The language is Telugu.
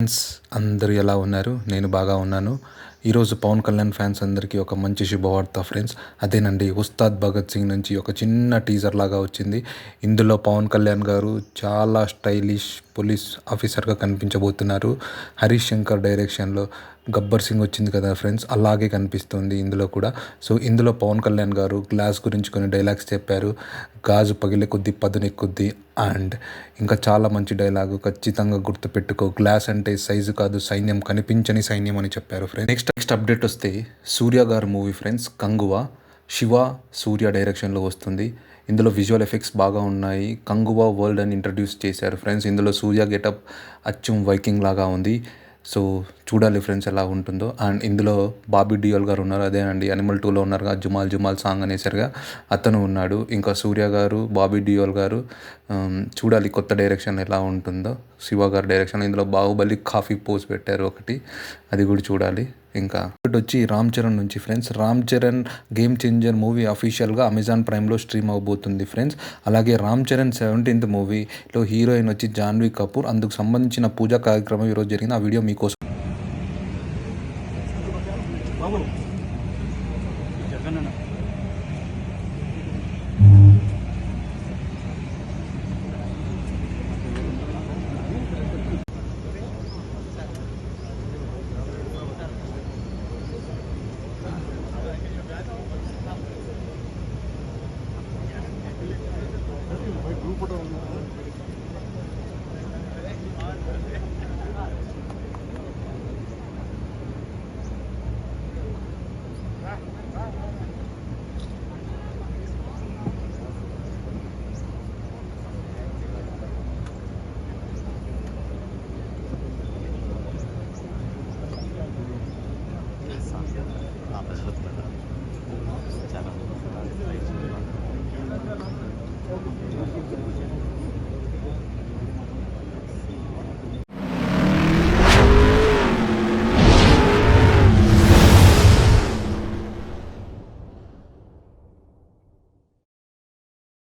ఫ్రెండ్స్ అందరూ ఎలా ఉన్నారు? నేను బాగా ఉన్నాను. ఈరోజు పవన్ కళ్యాణ్ ఫ్యాన్స్ అందరికీ ఒక మంచి శుభవార్త ఫ్రెండ్స్. అదేనండి, ఉస్తాద్ భగత్ సింగ్ నుంచి ఒక చిన్న టీజర్ లాగా వచ్చింది. ఇందులో పవన్ కళ్యాణ్ గారు చాలా స్టైలిష్ పోలీస్ ఆఫీసర్గా కనిపించబోతున్నారు. హరీష్ శంకర్ డైరెక్షన్లో గబ్బర్ సింగ్ వచ్చింది కదా ఫ్రెండ్స్, అలాగే కనిపిస్తుంది ఇందులో కూడా. సో ఇందులో పవన్ కళ్యాణ్ గారు గ్లాస్ గురించి కొన్ని డైలాగ్స్ చెప్పారు. గాజు పగిలే కొద్దీ పదునెక్కుద్ది అండ్ ఇంకా చాలా మంచి డైలాగు, ఖచ్చితంగా గుర్తుపెట్టుకో, గ్లాస్ అంటే సైజు కాదు సైన్యం, కనిపించని సైన్యం అని చెప్పారు ఫ్రెండ్స్. నెక్స్ట్ అప్డేట్ వస్తే సూర్య గారు మూవీ ఫ్రెండ్స్, కంగువా శివ సూర్య డైరెక్షన్లో వస్తుంది. ఇందులో విజువల్ ఎఫెక్ట్స్ బాగా ఉన్నాయి. కంగువా వరల్డ్ అని ఇంట్రడ్యూస్ చేశారు ఫ్రెండ్స్. ఇందులో సూర్య గెటప్ అచ్చం వైకింగ్ లాగా ఉంది. సో చూడాలి ఫ్రెండ్స్ ఎలా ఉంటుందో. అండ్ ఇందులో బాబీ డియోల్ గారు ఉన్నారు, అదేనండి అనిమల్ 2లో ఉన్నారుగా, జుమాల్ జుమాల్ సాంగ్ అనేసరిగా అతను ఉన్నాడు. ఇంకా సూర్య గారు, బాబీ డియోల్ గారు. చూడాలి కొత్త డైరెక్షన్ ఎలా ఉంటుందో, శివ గారు డైరెక్షన్. ఇందులో బాహుబలి కాఫీ పోజ్ పెట్టారు ఒకటి, అది కూడా చూడాలి. ఇంకా ఒకటి వచ్చి రామ్ చరణ్ నుంచి friends. Ram Charan game changer movie అఫీషియల్గా అమెజాన్ ప్రైమ్లో స్ట్రీమ్ అవబోతుంది ఫ్రెండ్స్. అలాగే రామ్ చరణ్ 17th మూవీలో హీరోయిన్ వచ్చి జాన్వీ కపూర్. అందుకు సంబంధించిన పూజా కార్యక్రమం ఈరోజు జరిగింది. ఆ వీడియో మీకోసం.